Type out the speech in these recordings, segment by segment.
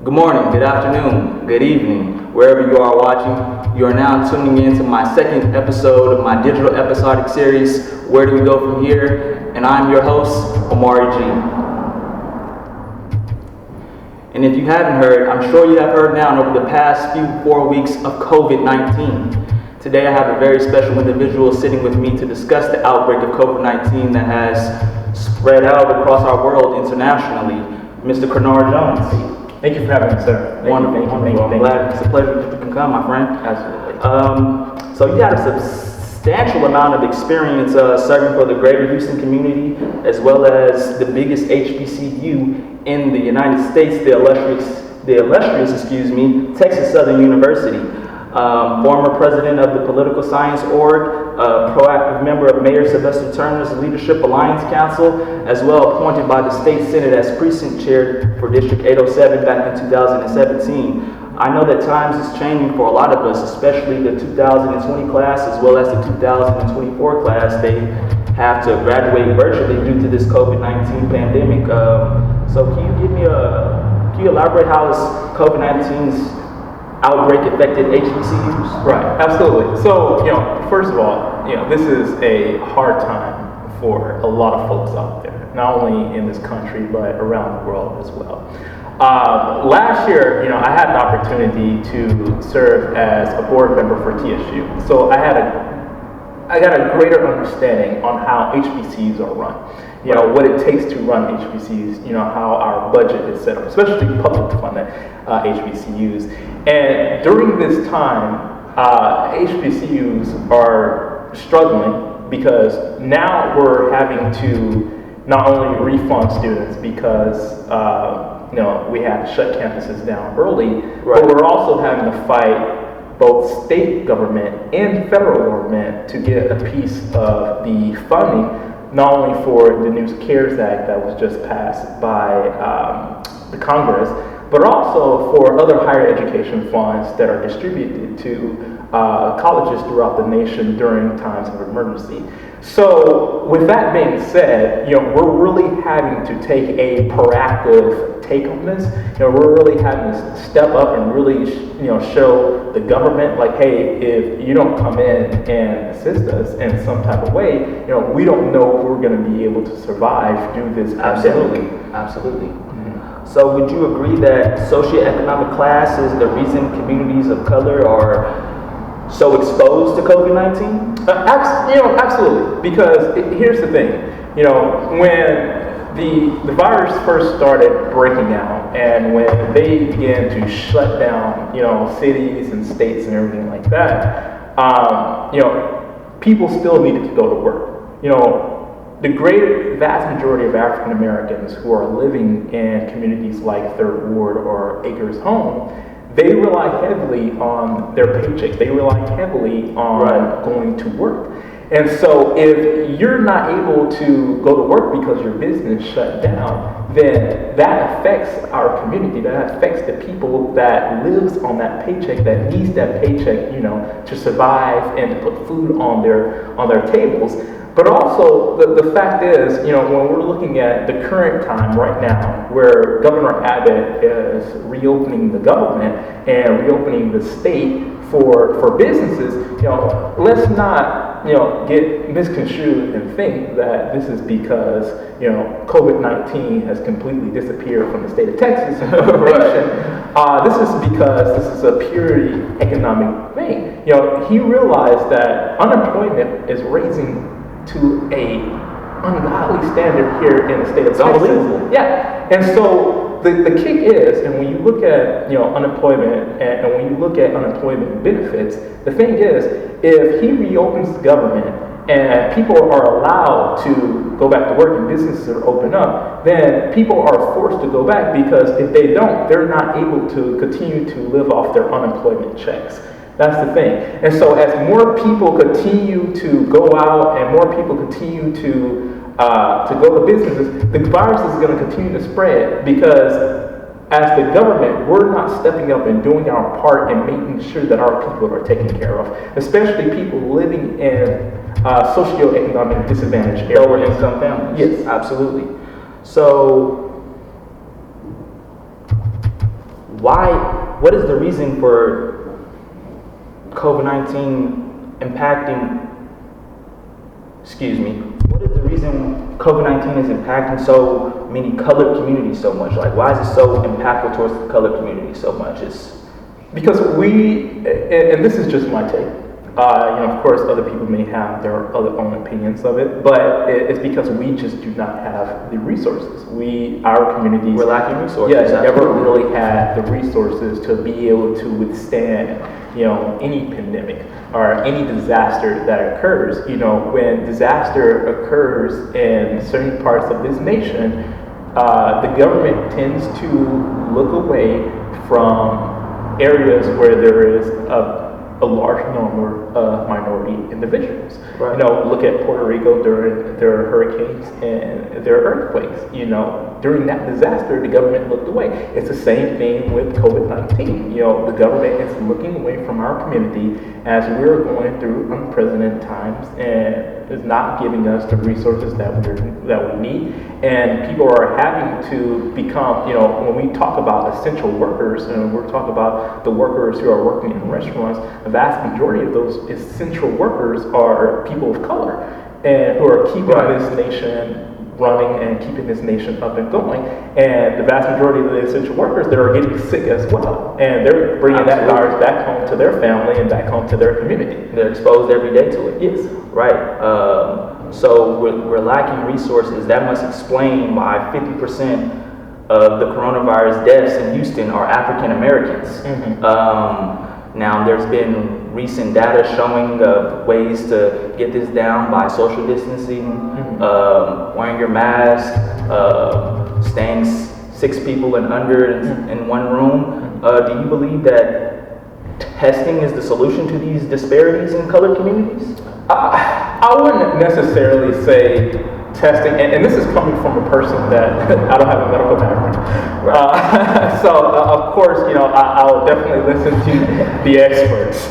Good morning, good afternoon, good evening, wherever you are watching. You are now tuning in to my second episode of my digital episodic series, Where Do We Go From Here? And I'm your host, Omari G. And if you haven't heard, I'm sure you have heard now over the past 4 weeks of COVID-19. Today I have a very special individual sitting with me to discuss the outbreak of COVID-19 that has spread out across our world internationally, Mr. Kernard Jones. Thank you for having me, sir. Wonderful. I'm glad. It's a pleasure that you can come, my friend. Absolutely. So you had a substantial amount of experience serving for the greater Houston community, as well as the biggest HBCU in the United States, the illustrious, Texas Southern University. Former president of the Political Science Org, proactive member of Mayor Sylvester Turner's Leadership Alliance Council, as well appointed by the State Senate as precinct chair for District 807 back in 2017. I know that times is changing for a lot of us, especially the 2020 class as well as the 2024 class. They have to graduate virtually due to this COVID-19 pandemic. So can you elaborate how has COVID-19's outbreak affected HBCUs? Right, absolutely. So, first of all, this is a hard time for a lot of folks out there, not only in this country, but around the world as well. Last year, I had the opportunity to serve as a board member for TSU. So I got a greater understanding on how HBCUs are run. What it takes to run HBCUs, how our budget is set up, especially public funded HBCUs. And during this time, HBCUs are struggling because now we're having to not only refund students because we had to shut campuses down early, right, but we're also having to fight both state government and federal government to get a piece of the funding, not only for the new CARES Act that was just passed by the Congress, but also for other higher education funds that are distributed to colleges throughout the nation during times of emergency. So with that being said, we're really having to take a proactive take on this. We're really having to step up and really, show the government, like, hey, if you don't come in and assist us in some type of way, we don't know if we're going to be able to survive through this pandemic. Absolutely. Mm-hmm. So would you agree that socioeconomic class is the reason communities of color are so exposed to COVID-19? Absolutely. Because here's the thing, when the virus first started breaking out, and when they began to shut down, cities and states and everything like that, people still needed to go to work. The vast majority of African Americans who are living in communities like Third Ward or Acres Home, they rely heavily on their paycheck. They rely heavily on going to work. And so if you're not able to go to work because your business shut down, then that affects our community. That affects the people that lives on that paycheck, that needs that paycheck, to survive and to put food on their tables. But also, the fact is, when we're looking at the current time right now, where Governor Abbott is reopening the government and reopening the state for businesses, let's not, get misconstrued and think that this is because, COVID-19 has completely disappeared from the state of Texas and from the nation. This is because this is a purely economic thing. He realized that unemployment is raising to a ungodly standard here in the state of Texas. Yeah, and so the kick is, and when you look at unemployment and when you look at unemployment benefits, the thing is, if he reopens the government and people are allowed to go back to work and businesses are open up, then people are forced to go back, because if they don't, they're not able to continue to live off their unemployment checks. That's the thing. And so as more people continue to go out and more people continue to go to businesses, the virus is going to continue to spread, because as the government, we're not stepping up and doing our part and making sure that our people are taken care of, especially people living in socioeconomic disadvantaged areas. Lower income families. Yes, absolutely. So what is the reason for COVID-19 impacting, what is the reason COVID-19 is impacting so many colored communities so much? Like, why is it so impactful towards the colored community so much? It's because and this is just my take. Of course, other people may have their other own opinions of it, but it's because we just do not have the resources. Our communities, we're lacking resources. Yes, never really had the resources to be able to withstand, any pandemic or any disaster that occurs. When disaster occurs in certain parts of this nation, the government tends to look away from areas where there is a large number of minority individuals. Right. Look at Puerto Rico during their hurricanes and their earthquakes. During that disaster, the government looked away. It's the same thing with COVID-19. The government is looking away from our community as we're going through unprecedented times and is not giving us the resources that we need. And people are having to become, when we talk about essential workers, and we're talking about the workers who are working in restaurants, the vast majority of those essential workers are people of color and who are keeping this nation running and keeping this nation up and going. And the vast majority of the essential workers that are getting sick as well. And they're bringing that virus back home to their family and back home to their community. They're exposed every day to it. Yes. Right. So we're lacking resources. That must explain why 50% of the coronavirus deaths in Houston are African Americans. Mm-hmm. Now, there's been recent data showing ways to get this down by social distancing, wearing your mask, staying 6 people and under in one room. Do you believe that testing is the solution to these disparities in colored communities? I wouldn't necessarily say testing, and this is coming from a person that I don't have a medical background. So of course, I'll definitely listen to the experts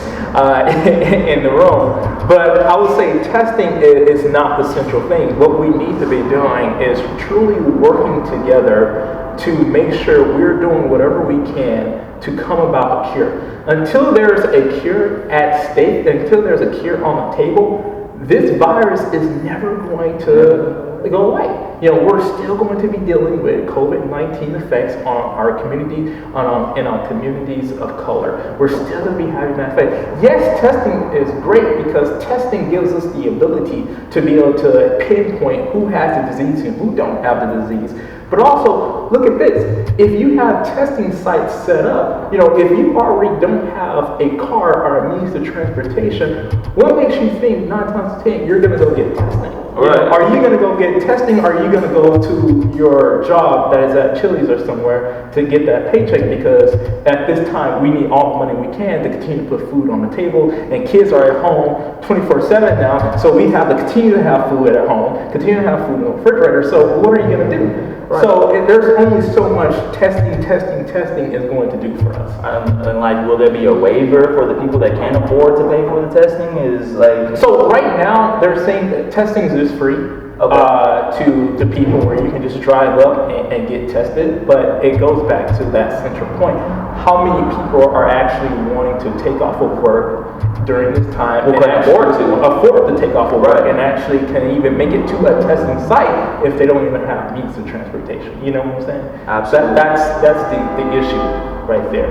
in the room. But I would say testing is not the central thing. What we need to be doing is truly working together to make sure we're doing whatever we can to come about a cure. Until there's a cure at stake, until there's a cure on the table, this virus is never going to go away. We're still going to be dealing with COVID-19 effects on our community, and on communities of color. We're still going to be having that effect. Yes, testing is great because testing gives us the ability to be able to pinpoint who has the disease and who don't have the disease. But also, look at this. If you have testing sites set up, if you already don't have a car or a means of transportation, what makes you think 9 times out of 10 you're going to go get testing? Right. Are you going to go get testing? Or are you going to go to your job that is at Chili's or somewhere to get that paycheck? Because at this time, we need all the money we can to continue to put food on the table. And kids are at home 24/7 now, so we have to continue to have food at home, continue to have food in the refrigerator. So what are you going to do? Right. So there's only so much testing is going to do for us. And will there be a waiver for the people that can't afford to pay for the testing? So right now they're saying that testing is free. To people where you can just drive up and get tested, but it goes back to that central point. How many people are actually wanting to take off of work during this time and afford to take off of work and actually can even make it to a testing site if they don't even have means of transportation? You know what I'm saying? Absolutely. That's the issue right there.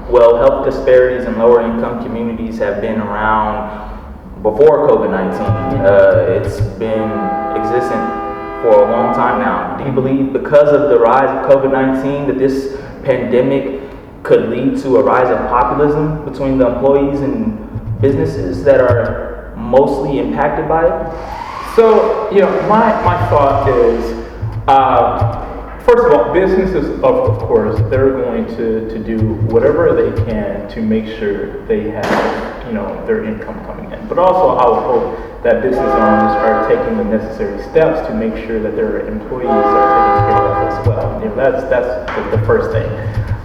Well, health disparities in lower income communities have been around before COVID-19. It's been existent for a long time now. Do you believe because of the rise of COVID-19 that this pandemic could lead to a rise of populism between the employees and businesses that are mostly impacted by it? So, my thought is, first of all, businesses, of course, they're going to do whatever they can to make sure they have, their income coming in. But also, I would hope that business owners are taking the necessary steps to make sure that their employees are taken care of as well. That's the first thing.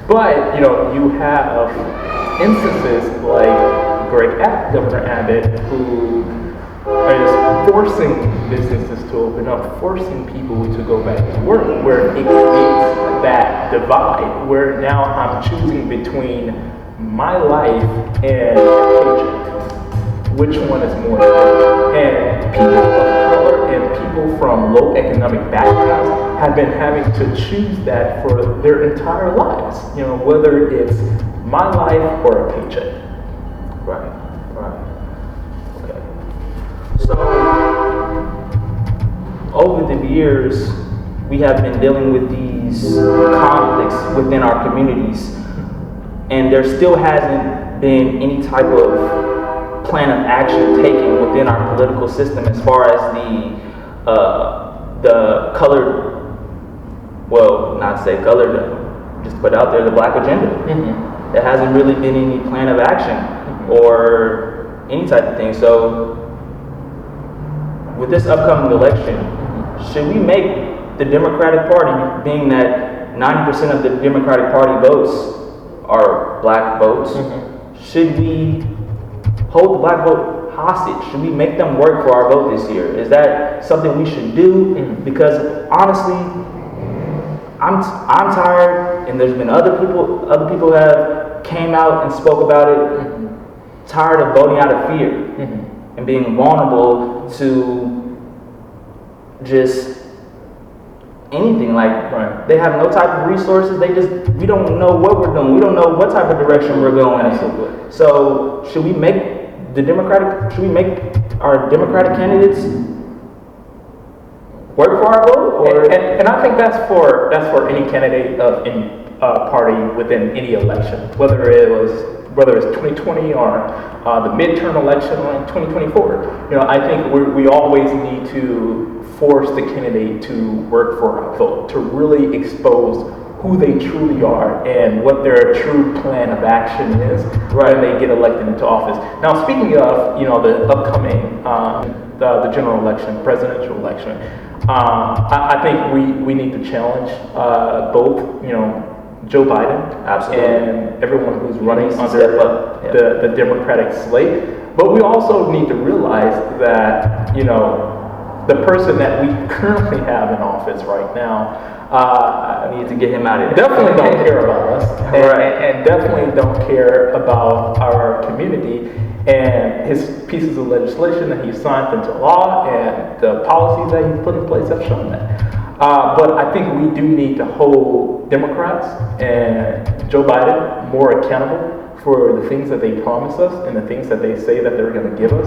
But, you have instances like Governor Abbott, who is forcing businesses to open up, forcing people to go back to work, where it creates that divide where now I'm choosing between my life and a paycheck. Which one is more important? And people of color and people from low economic backgrounds have been having to choose that for their entire lives. You know, whether it's my life or a paycheck. Right. Okay. So, over the years, we have been dealing with these conflicts within our communities, and there still hasn't been any type of plan of action taken within our political system as far as the colored, well, not to say colored, just put out there the black agenda. Mm-hmm. There hasn't really been any plan of action or any type of thing. So, with this upcoming election, should we make the Democratic Party, being that 90% of the Democratic Party votes are black votes, should we hold the black vote hostage? Should we make them work for our vote this year? Is that something we should do? Because honestly, I'm tired, and there's been other people have came out and spoke about it, tired of voting out of fear and being vulnerable to just anything. Like, they have no type of resources. We don't know what we're doing. We don't know what type of direction we're going in. So should we make our Democratic candidates work for our vote? And I think that's for any candidate of any party within any election, whether it's 2020 or the midterm election or in 2024. You know, I think we always need to force the candidate to work for our vote, to really expose who they truly are and what their true plan of action is when they get elected into office. Now, speaking of, you know, the upcoming the general election, presidential election, I think we need to challenge both, you know, Joe Biden and everyone who's running under the Democratic slate. But we also need to realize that, you know, the person that we currently have in office right now, we need to get him out of here. Definitely don't care about us, and definitely don't care about our community and his pieces of legislation that he signed into law and the policies that he's put in place have shown that. But I think we do need to hold Democrats and Joe Biden more accountable for the things that they promise us and the things that they say that they're going to give us.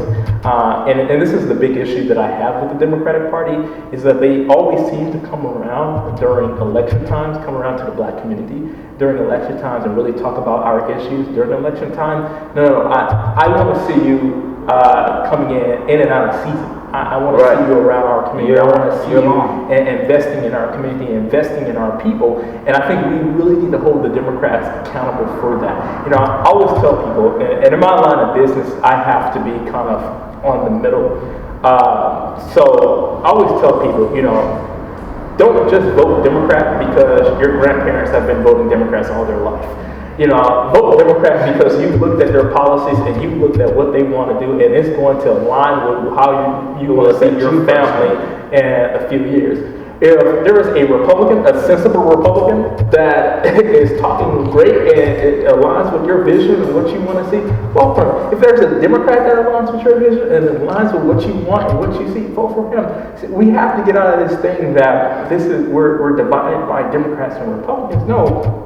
And this is the big issue that I have with the Democratic Party, is that they always seem to come around during election times, come around to the black community during election times and really talk about our issues during election time. No, I want to see you coming in and out of season. I want to see you around our community. I want to see you investing in our community, investing in our people. And I think we really need to hold the Democrats accountable for that. You know, I always tell people, and in my line of business, I have to be kind of on the middle. So I always tell people, you know, don't just vote Democrat because your grandparents have been voting Democrats all their life. You know, vote Democrat because you looked at their policies and you looked at what they want to do, and it's going to align with how you want to see your family in a few years. If there is a Republican, a sensible Republican that is talking great and it aligns with your vision and what you want to see, vote for him. If there's a Democrat that aligns with your vision and aligns with what you want and what you see, vote for him. We have to get out of this thing that we're divided by Democrats and Republicans. No.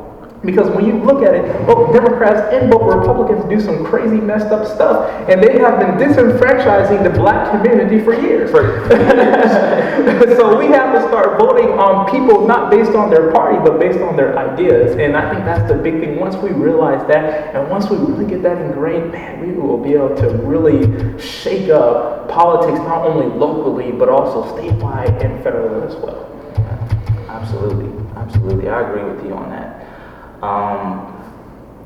Because when you look at it, both Democrats and both Republicans do some crazy messed up stuff, and they have been disenfranchising the black community for years. So we have to start voting on people not based on their party, but based on their ideas. And I think that's the big thing. Once we realize that, and once we really get that ingrained, man, we will be able to really shake up politics, not only locally, but also statewide and federal as well. Absolutely. I agree with you on that.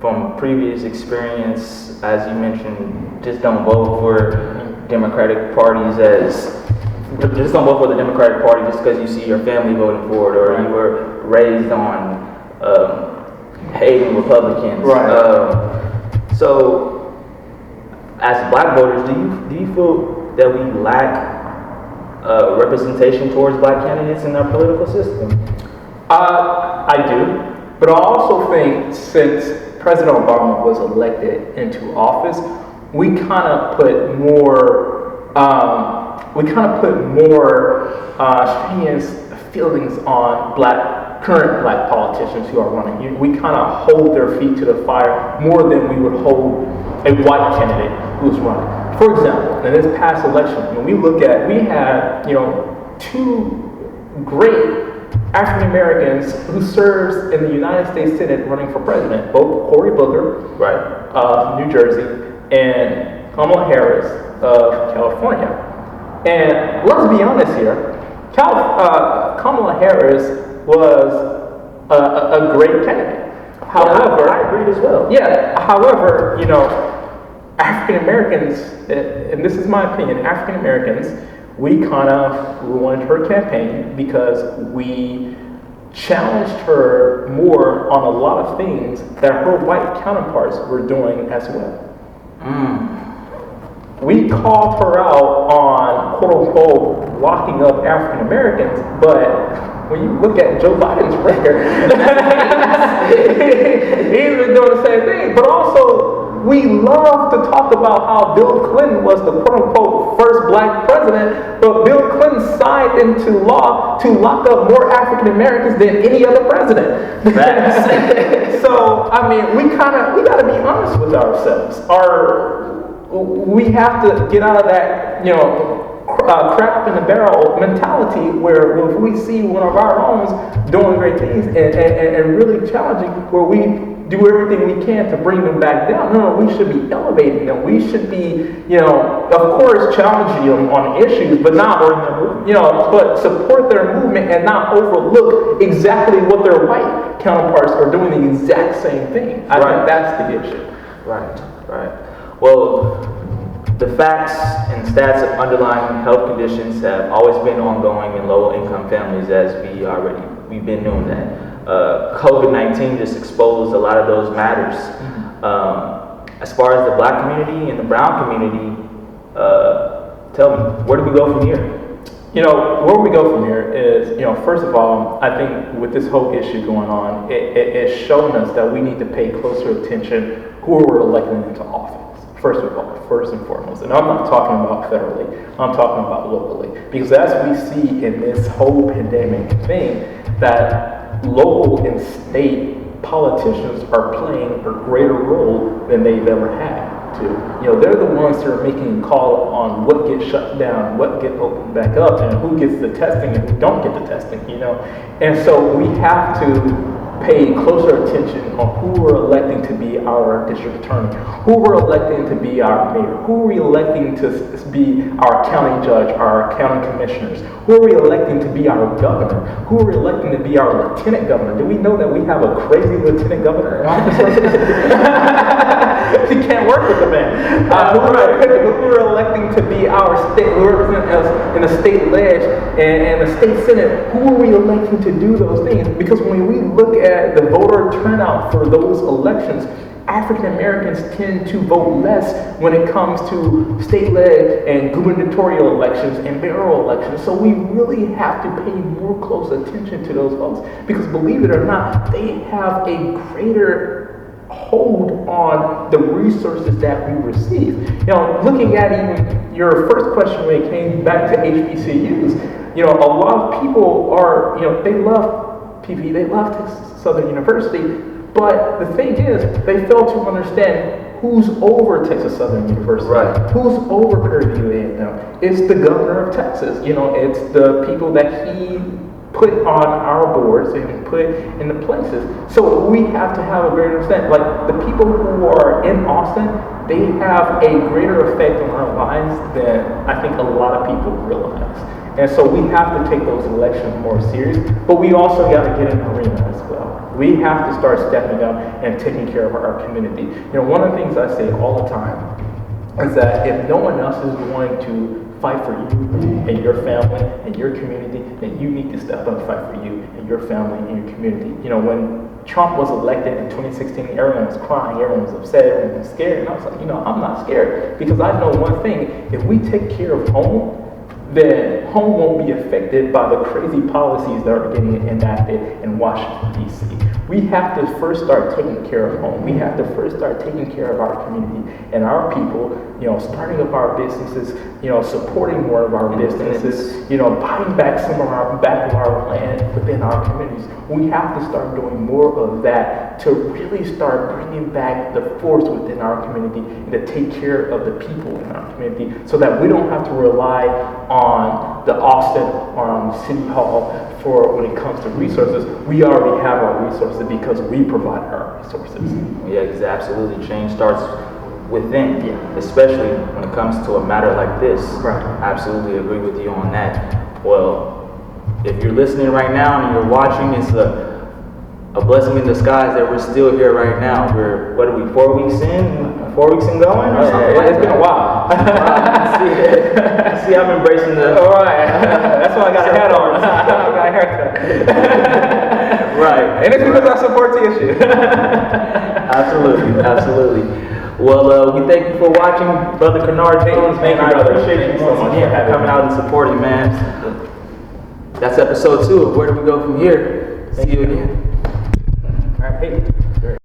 From previous experience, as you mentioned, just don't vote for Democratic parties just don't vote for the Democratic Party just because you see your family voting for it, or you were raised on hating Republicans. So, as black voters, do you feel that we lack representation towards black candidates in our political system? I do, but I also think since President Obama was elected into office, we kind of put more strenuous feelings on current black politicians who are running. We kind of hold their feet to the fire more than we would hold a white candidate who's running. For example, in this past election, when we had, two great African Americans who serves in the United States Senate running for president, both Cory Booker, right, of New Jersey, and Kamala Harris of California. And let's be honest here, Kamala Harris was a great candidate. However, I agree as well. Yeah. However, African Americans, and this is my opinion, African Americans, we kind of ruined her campaign because we challenged her more on a lot of things that her white counterparts were doing as well. We called her out on, quote unquote, locking up African Americans, but when you look at Joe Biden's record, he's been doing the same thing. But also, we love to talk about how Bill Clinton was the quote unquote first black president, but Bill Clinton signed into law to lock up more African Americans than any other president. So, I mean, we got to be honest with ourselves. We have to get out of that, crap in the barrel mentality where if we see one of our own doing great things and really challenging, where we do everything we can to bring them back down. No, we should be elevating them. We should be, of course, challenging them on issues, but not, but support their movement and not overlook exactly what their white counterparts are doing the exact same thing. I think that's the issue. Right. Well, the facts and stats of underlying health conditions have always been ongoing in low-income families, as we've been doing that. COVID-19 just exposed a lot of those matters. As far as the black community and the brown community, tell me, where do we go from here? Where we go from here is, first of all, I think with this whole issue going on, it's shown us that we need to pay closer attention who we're electing into office. First and foremost. And I'm not talking about federally, I'm talking about locally. Because as we see in this whole pandemic thing, that local and state politicians are playing a greater role than they've ever had to. They're the ones that are making a call on what gets shut down, what gets opened back up, and who gets the testing and who don't get the testing, And so we have to pay closer attention on who we're electing to be our district attorney, who we're electing to be our mayor, who are we electing to be our county judge, our county commissioners, who are we electing to be our governor, who are we electing to be our lieutenant governor. Do we know that we have a crazy lieutenant governor in office? You can't work with the man. Who are electing to be our state, who represent us in the state ledge and the state senate, who are we electing to do those things? Because when we look at the voter turnout for those elections, African Americans tend to vote less when it comes to state-led and gubernatorial elections and mayoral elections. So we really have to pay more close attention to those votes because, believe it or not, they have a greater hold on the resources that we receive. Looking at even your first question when it came back to HBCUs, a lot of people are, they love PV, they love Texas Southern University, but the thing is, they fail to understand who's over Texas Southern University, who's over Prairie View A&M. It's the governor of Texas, it's the people that he put on our boards and put in the places. So we have to have a greater understanding. Like the people who are in Austin, they have a greater effect on our lives than I think a lot of people realize. And so we have to take those elections more serious, but we also got to get in the arena as well. We have to start stepping up and taking care of our community. One of the things I say all the time is that if no one else is going to fight for you and your family and your community, then you need to step up and fight for you and your family and your community. When Trump was elected in 2016, everyone was crying, everyone was upset, everyone was scared, and I was like, I'm not scared because I know one thing: if we take care of home, then home won't be affected by the crazy policies that are getting enacted in Washington, D.C. We have to first start taking care of home. We have to first start taking care of our community and our people, starting up our businesses, supporting more of our businesses, buying back some of our land within our communities. We have to start doing more of that to really start bringing back the force within our community and to take care of the people in our community so that we don't have to rely on the Austin or on City Hall for when it comes to resources. We already have our resources because we provide our resources. Yeah, because absolutely change starts within, especially when it comes to a matter like this. Right. I absolutely agree with you on that. Well, if you're listening right now and you're watching, it's a blessing in disguise that we're still here right now. We're, what are we, 4 weeks in? 4 weeks and going? Or something like it's been a while. See, I'm embracing the... All right. That's why I got a hat on. I got a haircut. Right. And it's because I support the issue. Absolutely. Well, we thank you for watching, Brother Kernard Jones. Thank you, I brother. appreciate you so much for coming out and supporting, man. That's episode 2 of Where Do We Go From Here. See you again. All right, hey.